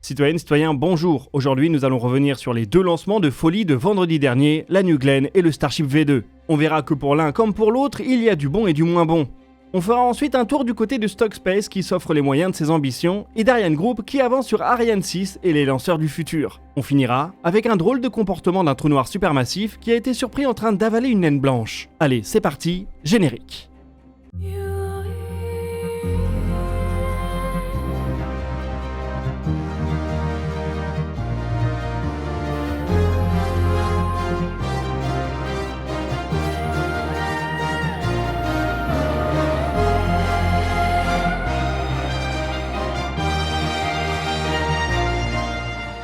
Citoyennes, citoyens, bonjour. Aujourd'hui, nous allons revenir sur les deux lancements de folie de vendredi dernier, la New Glenn et le Starship V2. On verra que pour l'un comme pour l'autre, il y a du bon et du moins bon. On fera ensuite un tour du côté de Stockspace qui s'offre les moyens de ses ambitions et d'Ariane Group qui avance sur Ariane 6 et les lanceurs du futur. On finira avec un drôle de comportement d'un trou noir supermassif qui a été surpris en train d'avaler une naine blanche. Allez, c'est parti, générique.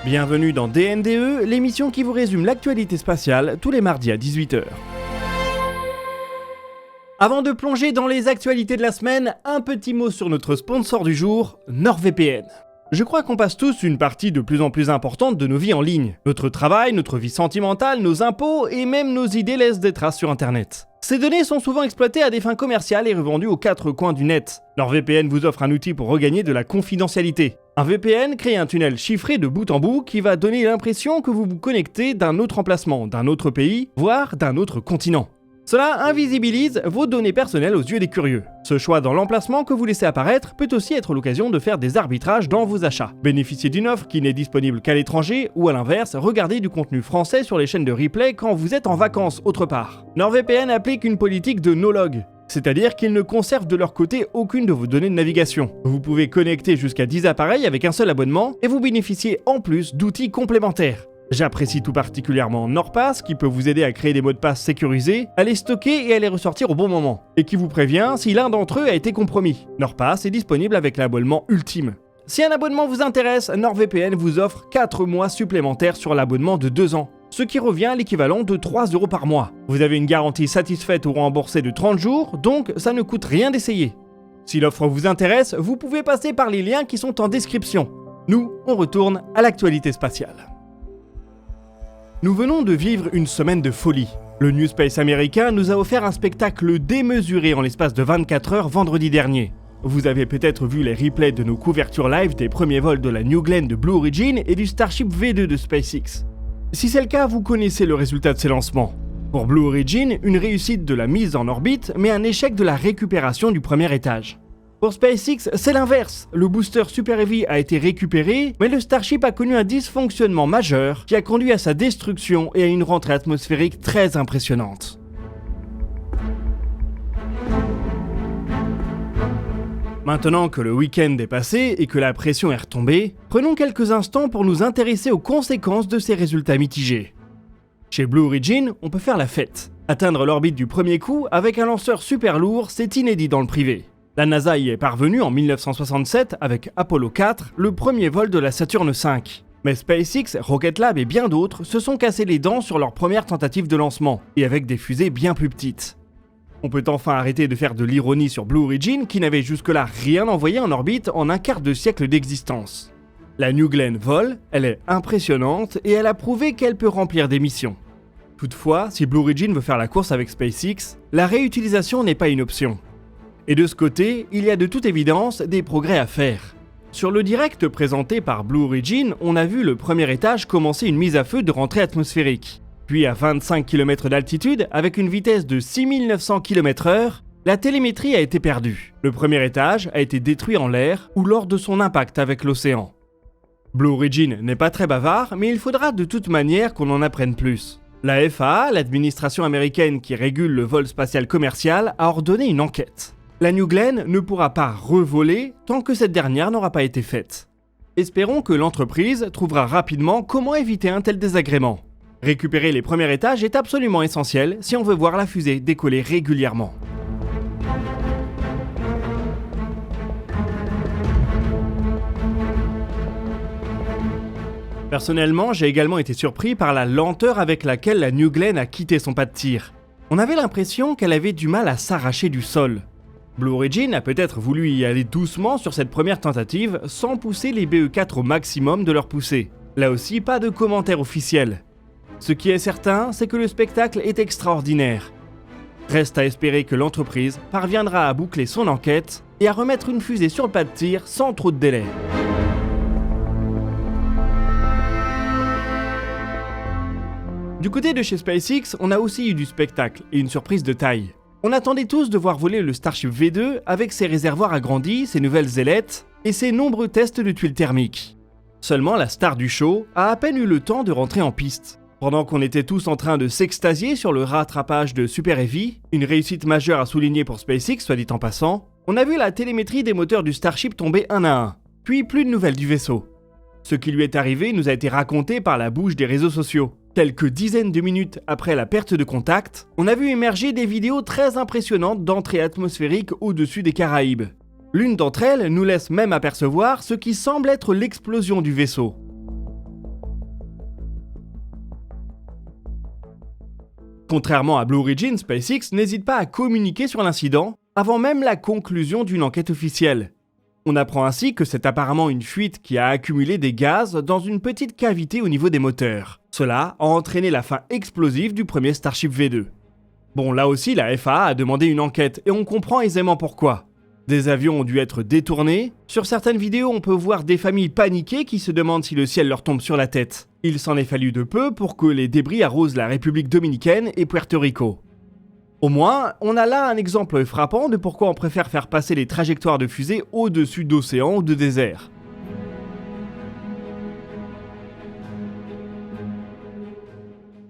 Bienvenue dans DNDE, l'émission qui vous résume l'actualité spatiale tous les mardis à 18h. Avant de plonger dans les actualités de la semaine, un petit mot sur notre sponsor du jour, NordVPN. Je crois qu'on passe tous une partie de plus en plus importante de nos vies en ligne. Notre travail, notre vie sentimentale, nos impôts et même nos idées laissent des traces sur Internet. Ces données sont souvent exploitées à des fins commerciales et revendues aux quatre coins du net. NordVPN vous offre un outil pour regagner de la confidentialité. Un VPN crée un tunnel chiffré de bout en bout qui va donner l'impression que vous vous connectez d'un autre emplacement, d'un autre pays, voire d'un autre continent. Cela invisibilise vos données personnelles aux yeux des curieux. Ce choix dans l'emplacement que vous laissez apparaître peut aussi être l'occasion de faire des arbitrages dans vos achats. Bénéficier d'une offre qui n'est disponible qu'à l'étranger ou à l'inverse, regarder du contenu français sur les chaînes de replay quand vous êtes en vacances autre part. NordVPN applique une politique de no-log. C'est-à-dire qu'ils ne conservent de leur côté aucune de vos données de navigation. Vous pouvez connecter jusqu'à 10 appareils avec un seul abonnement et vous bénéficiez en plus d'outils complémentaires. J'apprécie tout particulièrement NordPass qui peut vous aider à créer des mots de passe sécurisés, à les stocker et à les ressortir au bon moment, et qui vous prévient si l'un d'entre eux a été compromis. NordPass est disponible avec l'abonnement Ultime. Si un abonnement vous intéresse, NordVPN vous offre 4 mois supplémentaires sur l'abonnement de 2 ans. Ce qui revient à l'équivalent de 3 € par mois. Vous avez une garantie satisfaite ou remboursée de 30 jours, donc ça ne coûte rien d'essayer. Si l'offre vous intéresse, vous pouvez passer par les liens qui sont en description. Nous, on retourne à l'actualité spatiale. Nous venons de vivre une semaine de folie. Le New Space américain nous a offert un spectacle démesuré en l'espace de 24 heures vendredi dernier. Vous avez peut-être vu les replays de nos couvertures live des premiers vols de la New Glenn de Blue Origin et du Starship V2 de SpaceX. Si c'est le cas, vous connaissez le résultat de ces lancements. Pour Blue Origin, une réussite de la mise en orbite, mais un échec de la récupération du premier étage. Pour SpaceX, c'est l'inverse. Le booster Super Heavy a été récupéré, mais le Starship a connu un dysfonctionnement majeur qui a conduit à sa destruction et à une rentrée atmosphérique très impressionnante. Maintenant que le week-end est passé et que la pression est retombée, prenons quelques instants pour nous intéresser aux conséquences de ces résultats mitigés. Chez Blue Origin, on peut faire la fête. Atteindre l'orbite du premier coup avec un lanceur super lourd, c'est inédit dans le privé. La NASA y est parvenue en 1967 avec Apollo 4, le premier vol de la Saturn V. Mais SpaceX, Rocket Lab et bien d'autres se sont cassés les dents sur leur première tentative de lancement, et avec des fusées bien plus petites. On peut enfin arrêter de faire de l'ironie sur Blue Origin qui n'avait jusque-là rien envoyé en orbite en un quart de siècle d'existence. La New Glenn vole, elle est impressionnante et elle a prouvé qu'elle peut remplir des missions. Toutefois, si Blue Origin veut faire la course avec SpaceX, la réutilisation n'est pas une option. Et de ce côté, il y a de toute évidence des progrès à faire. Sur le direct présenté par Blue Origin, on a vu le premier étage commencer une mise à feu de rentrée atmosphérique. Puis à 25 km d'altitude, avec une vitesse de 6900 km/h, la télémétrie a été perdue. Le premier étage a été détruit en l'air ou lors de son impact avec l'océan. Blue Origin n'est pas très bavard, mais il faudra de toute manière qu'on en apprenne plus. La FAA, l'administration américaine qui régule le vol spatial commercial, a ordonné une enquête. La New Glenn ne pourra pas revoler tant que cette dernière n'aura pas été faite. Espérons que l'entreprise trouvera rapidement comment éviter un tel désagrément. Récupérer les premiers étages est absolument essentiel si on veut voir la fusée décoller régulièrement. Personnellement, j'ai également été surpris par la lenteur avec laquelle la New Glenn a quitté son pas de tir. On avait l'impression qu'elle avait du mal à s'arracher du sol. Blue Origin a peut-être voulu y aller doucement sur cette première tentative sans pousser les BE4 au maximum de leur poussée. Là aussi, pas de commentaire officiel. Ce qui est certain, c'est que le spectacle est extraordinaire. Reste à espérer que l'entreprise parviendra à boucler son enquête et à remettre une fusée sur le pas de tir sans trop de délai. Du côté de chez SpaceX, on a aussi eu du spectacle et une surprise de taille. On attendait tous de voir voler le Starship V2 avec ses réservoirs agrandis, ses nouvelles ailettes et ses nombreux tests de tuiles thermiques. Seulement la star du show a à peine eu le temps de rentrer en piste. Pendant qu'on était tous en train de s'extasier sur le rattrapage de Super Heavy, une réussite majeure à souligner pour SpaceX soit dit en passant, on a vu la télémétrie des moteurs du Starship tomber un à un, puis plus de nouvelles du vaisseau. Ce qui lui est arrivé nous a été raconté par la bouche des réseaux sociaux. Quelques dizaines de minutes après la perte de contact, on a vu émerger des vidéos très impressionnantes d'entrée atmosphérique au-dessus des Caraïbes. L'une d'entre elles nous laisse même apercevoir ce qui semble être l'explosion du vaisseau. Contrairement à Blue Origin, SpaceX n'hésite pas à communiquer sur l'incident avant même la conclusion d'une enquête officielle. On apprend ainsi que c'est apparemment une fuite qui a accumulé des gaz dans une petite cavité au niveau des moteurs. Cela a entraîné la fin explosive du premier Starship V2. Bon, là aussi, la FAA a demandé une enquête et on comprend aisément pourquoi. Des avions ont dû être détournés. Sur certaines vidéos, on peut voir des familles paniquées qui se demandent si le ciel leur tombe sur la tête. Il s'en est fallu de peu pour que les débris arrosent la République dominicaine et Puerto Rico. Au moins, on a là un exemple frappant de pourquoi on préfère faire passer les trajectoires de fusées au-dessus d'océans ou de déserts.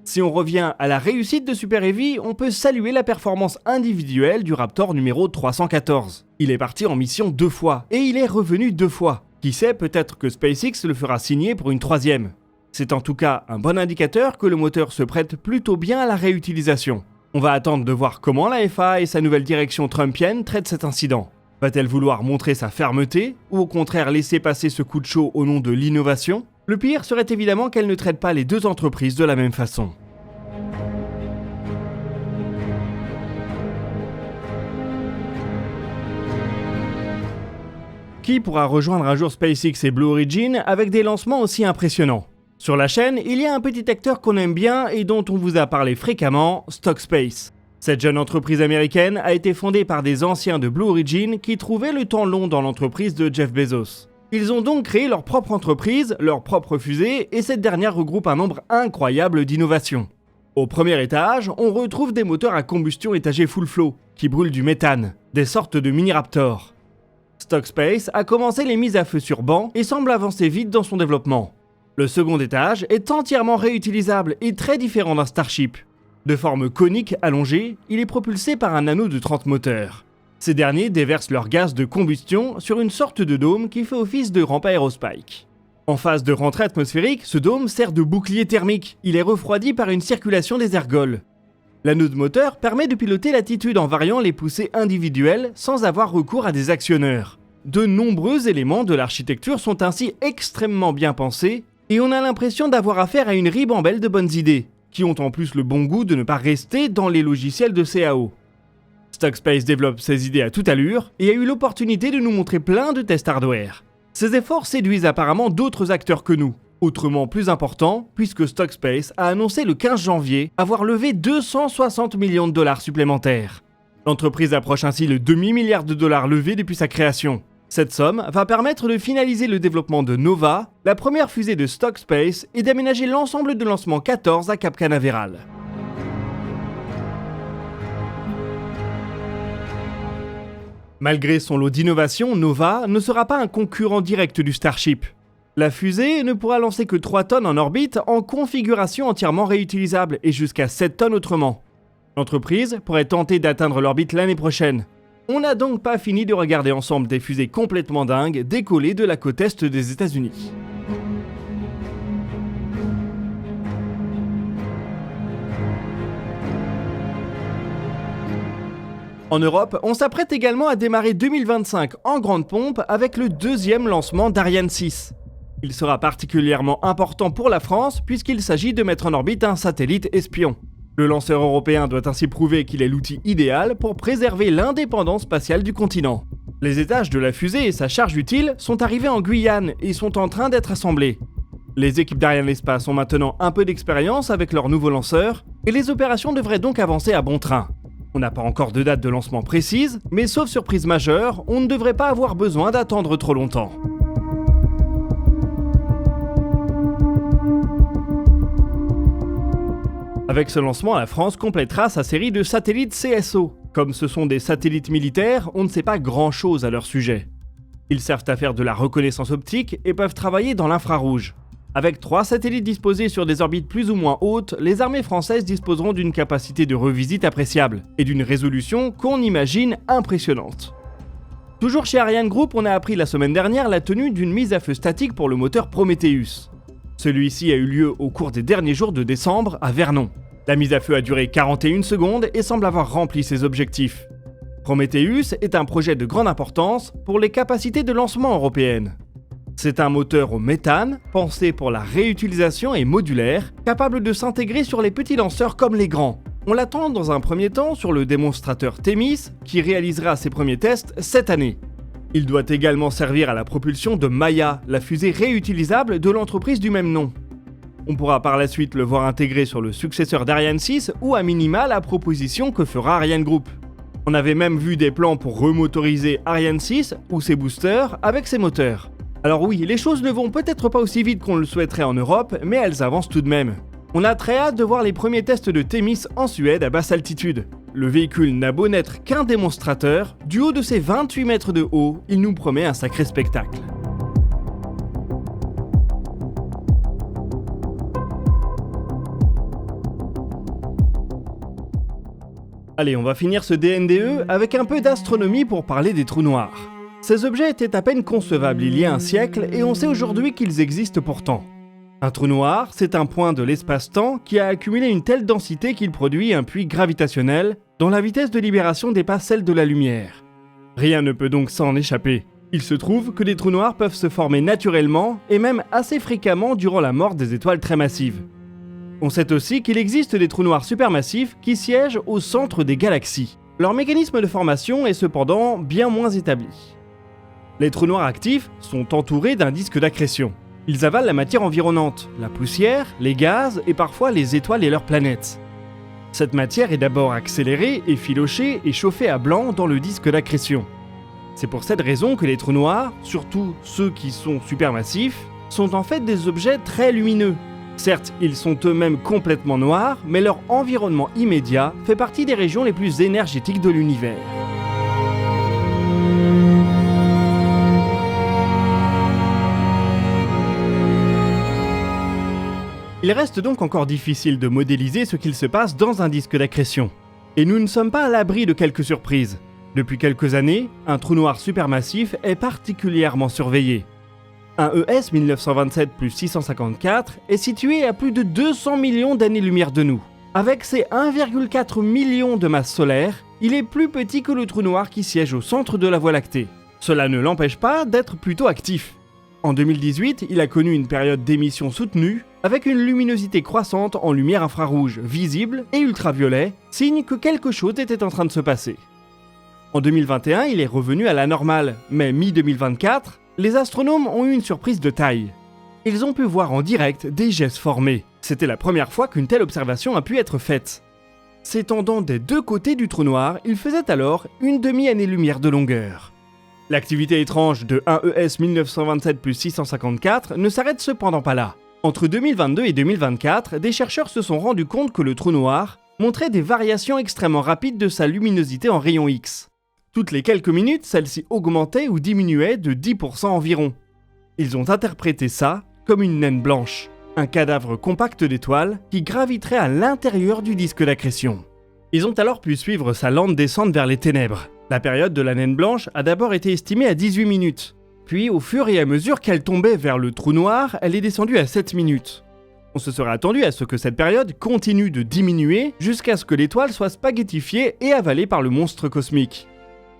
Si on revient à la réussite de Super Heavy, on peut saluer la performance individuelle du Raptor numéro 314. Il est parti en mission 2 fois, et il est revenu 2 fois. Qui sait, peut-être que SpaceX le fera signer pour une 3e. C'est en tout cas un bon indicateur que le moteur se prête plutôt bien à la réutilisation. On va attendre de voir comment la FAA et sa nouvelle direction trumpienne traitent cet incident. Va-t-elle vouloir montrer sa fermeté, ou au contraire laisser passer ce coup de chaud au nom de l'innovation ? Le pire serait évidemment qu'elle ne traite pas les deux entreprises de la même façon. Qui pourra rejoindre un jour SpaceX et Blue Origin avec des lancements aussi impressionnants ? Sur la chaîne, il y a un petit acteur qu'on aime bien et dont on vous a parlé fréquemment, Stockspace. Cette jeune entreprise américaine a été fondée par des anciens de Blue Origin qui trouvaient le temps long dans l'entreprise de Jeff Bezos. Ils ont donc créé leur propre entreprise, leur propre fusée, et cette dernière regroupe un nombre incroyable d'innovations. Au premier étage, on retrouve des moteurs à combustion étagés full flow, qui brûlent du méthane, des sortes de mini-raptors. Stockspace a commencé les mises à feu sur banc et semble avancer vite dans son développement. Le second étage est entièrement réutilisable et très différent d'un Starship. De forme conique allongée, il est propulsé par un anneau de 30 moteurs. Ces derniers déversent leur gaz de combustion sur une sorte de dôme qui fait office de rampe aérospike. En phase de rentrée atmosphérique, ce dôme sert de bouclier thermique. Il est refroidi par une circulation des ergols. L'anneau de moteur permet de piloter l'attitude en variant les poussées individuelles sans avoir recours à des actionneurs. De nombreux éléments de l'architecture sont ainsi extrêmement bien pensés et on a l'impression d'avoir affaire à une ribambelle de bonnes idées, qui ont en plus le bon goût de ne pas rester dans les logiciels de CAO. Stockspace développe ses idées à toute allure et a eu l'opportunité de nous montrer plein de tests hardware. Ces efforts séduisent apparemment d'autres acteurs que nous, autrement plus importants puisque Stockspace a annoncé le 15 janvier avoir levé 260 millions de dollars supplémentaires. L'entreprise approche ainsi le demi-milliard de dollars levés depuis sa création. Cette somme va permettre de finaliser le développement de Nova, la première fusée de Stockspace, et d'aménager l'ensemble de lancement 14 à Cap Canaveral. Malgré son lot d'innovation, Nova ne sera pas un concurrent direct du Starship. La fusée ne pourra lancer que 3 tonnes en orbite en configuration entièrement réutilisable et jusqu'à 7 tonnes autrement. L'entreprise pourrait tenter d'atteindre l'orbite l'année prochaine. On n'a donc pas fini de regarder ensemble des fusées complètement dingues décoller de la côte est des États-Unis. En Europe, on s'apprête également à démarrer 2025 en grande pompe avec le 2e lancement d'Ariane 6. Il sera particulièrement important pour la France puisqu'il s'agit de mettre en orbite un satellite espion. Le lanceur européen doit ainsi prouver qu'il est l'outil idéal pour préserver l'indépendance spatiale du continent. Les étages de la fusée et sa charge utile sont arrivés en Guyane et sont en train d'être assemblés. Les équipes d'Ariane Espace ont maintenant un peu d'expérience avec leur nouveau lanceur et les opérations devraient donc avancer à bon train. On n'a pas encore de date de lancement précise, mais sauf surprise majeure, on ne devrait pas avoir besoin d'attendre trop longtemps. Avec ce lancement, la France complétera sa série de satellites CSO. Comme ce sont des satellites militaires, on ne sait pas grand-chose à leur sujet. Ils servent à faire de la reconnaissance optique et peuvent travailler dans l'infrarouge. Avec 3 satellites disposés sur des orbites plus ou moins hautes, les armées françaises disposeront d'une capacité de revisite appréciable et d'une résolution qu'on imagine impressionnante. Toujours chez Ariane Group, on a appris la semaine dernière la tenue d'une mise à feu statique pour le moteur Prometheus. Celui-ci a eu lieu au cours des derniers jours de décembre à Vernon. La mise à feu a duré 41 secondes et semble avoir rempli ses objectifs. Prometheus est un projet de grande importance pour les capacités de lancement européennes. C'est un moteur au méthane, pensé pour la réutilisation et modulaire, capable de s'intégrer sur les petits lanceurs comme les grands. On l'attend dans un premier temps sur le démonstrateur Themis, qui réalisera ses premiers tests cette année. Il doit également servir à la propulsion de Maya, la fusée réutilisable de l'entreprise du même nom. On pourra par la suite le voir intégré sur le successeur d'Ariane 6 ou à minima la proposition que fera Ariane Group. On avait même vu des plans pour remotoriser Ariane 6 ou ses boosters avec ses moteurs. Alors oui, les choses ne vont peut-être pas aussi vite qu'on le souhaiterait en Europe, mais elles avancent tout de même. On a très hâte de voir les premiers tests de Themis en Suède à basse altitude. Le véhicule n'a beau n'être qu'un démonstrateur, du haut de ses 28 mètres de haut, il nous promet un sacré spectacle. Allez, on va finir ce DNDE avec un peu d'astronomie pour parler des trous noirs. Ces objets étaient à peine concevables il y a un siècle et on sait aujourd'hui qu'ils existent pourtant. Un trou noir, c'est un point de l'espace-temps qui a accumulé une telle densité qu'il produit un puits gravitationnel dont la vitesse de libération dépasse celle de la lumière. Rien ne peut donc s'en échapper. Il se trouve que des trous noirs peuvent se former naturellement et même assez fréquemment durant la mort des étoiles très massives. On sait aussi qu'il existe des trous noirs supermassifs qui siègent au centre des galaxies. Leur mécanisme de formation est cependant bien moins établi. Les trous noirs actifs sont entourés d'un disque d'accrétion. Ils avalent la matière environnante, la poussière, les gaz et parfois les étoiles et leurs planètes. Cette matière est d'abord accélérée, effilochée et chauffée à blanc dans le disque d'accrétion. C'est pour cette raison que les trous noirs, surtout ceux qui sont supermassifs, sont en fait des objets très lumineux. Certes, ils sont eux-mêmes complètement noirs, mais leur environnement immédiat fait partie des régions les plus énergétiques de l'univers. Il reste donc encore difficile de modéliser ce qu'il se passe dans un disque d'accrétion. Et nous ne sommes pas à l'abri de quelques surprises. Depuis quelques années, un trou noir supermassif est particulièrement surveillé. Un ES 1927 plus 654 est situé à plus de 200 millions d'années-lumière de nous. Avec ses 1,4 million de masses solaires, il est plus petit que le trou noir qui siège au centre de la Voie lactée. Cela ne l'empêche pas d'être plutôt actif. En 2018, il a connu une période d'émission soutenue, avec une luminosité croissante en lumière infrarouge, visible et ultraviolet, signe que quelque chose était en train de se passer. En 2021, il est revenu à la normale, mais mi-2024, les astronomes ont eu une surprise de taille. Ils ont pu voir en direct des jets se former. C'était la première fois qu'une telle observation a pu être faite. S'étendant des deux côtés du trou noir, il faisait alors une demi-année-lumière de longueur. L'activité étrange de 1 ES 1927 plus 654 ne s'arrête cependant pas là. Entre 2022 et 2024, des chercheurs se sont rendus compte que le trou noir montrait des variations extrêmement rapides de sa luminosité en rayons X. Toutes les quelques minutes, celle-ci augmentait ou diminuait de 10% environ. Ils ont interprété ça comme une naine blanche, un cadavre compact d'étoiles qui graviterait à l'intérieur du disque d'accrétion. Ils ont alors pu suivre sa lente descente vers les ténèbres. La période de la naine blanche a d'abord été estimée à 18 minutes. Puis, au fur et à mesure qu'elle tombait vers le trou noir, elle est descendue à 7 minutes. On se serait attendu à ce que cette période continue de diminuer jusqu'à ce que l'étoile soit spaghettifiée et avalée par le monstre cosmique.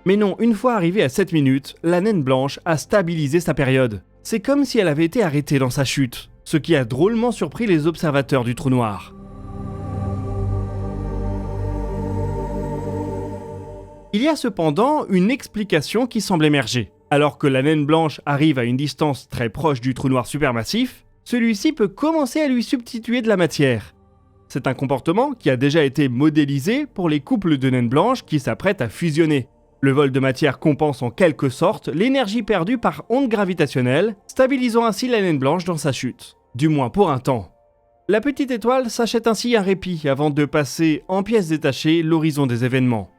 Mais non, une fois arrivée à 7 minutes, la naine blanche a stabilisé sa période. C'est comme si elle avait été arrêtée dans sa chute, ce qui a drôlement surpris les observateurs du trou noir. Il y a cependant une explication qui semble émerger. Alors que la naine blanche arrive à une distance très proche du trou noir supermassif, celui-ci peut commencer à lui substituer de la matière. C'est un comportement qui a déjà été modélisé pour les couples de naines blanches qui s'apprêtent à fusionner. Le vol de matière compense en quelque sorte l'énergie perdue par onde gravitationnelle, stabilisant ainsi la naine blanche dans sa chute. Du moins pour un temps. La petite étoile s'achète ainsi un répit avant de passer en pièces détachées l'horizon des événements.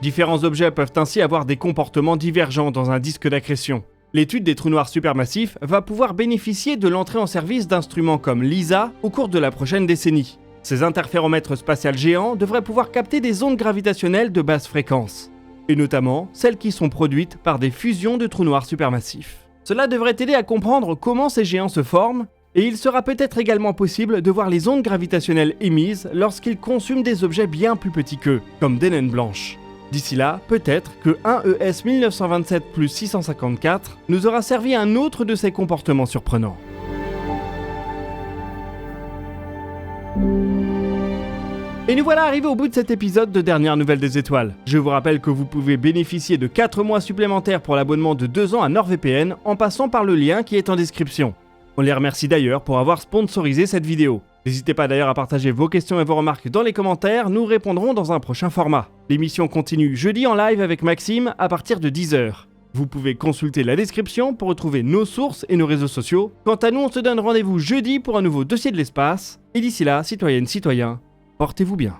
Différents objets peuvent ainsi avoir des comportements divergents dans un disque d'accrétion. L'étude des trous noirs supermassifs va pouvoir bénéficier de l'entrée en service d'instruments comme LISA au cours de la prochaine décennie. Ces interféromètres spatials géants devraient pouvoir capter des ondes gravitationnelles de basse fréquence, et notamment celles qui sont produites par des fusions de trous noirs supermassifs. Cela devrait aider à comprendre comment ces géants se forment, et il sera peut-être également possible de voir les ondes gravitationnelles émises lorsqu'ils consument des objets bien plus petits qu'eux, comme des naines blanches. D'ici là, peut-être que 1ES 1927 plus 654 nous aura servi à un autre de ces comportements surprenants. Et nous voilà arrivés au bout de cet épisode de Dernières Nouvelles des Étoiles. Je vous rappelle que vous pouvez bénéficier de 4 mois supplémentaires pour l'abonnement de 2 ans à NordVPN en passant par le lien qui est en description. On les remercie d'ailleurs pour avoir sponsorisé cette vidéo. N'hésitez pas d'ailleurs à partager vos questions et vos remarques dans les commentaires, nous répondrons dans un prochain format. L'émission continue jeudi en live avec Maxime à partir de 10h. Vous pouvez consulter la description pour retrouver nos sources et nos réseaux sociaux. Quant à nous, on se donne rendez-vous jeudi pour un nouveau dossier de l'espace. Et d'ici là, citoyennes, citoyens, portez-vous bien.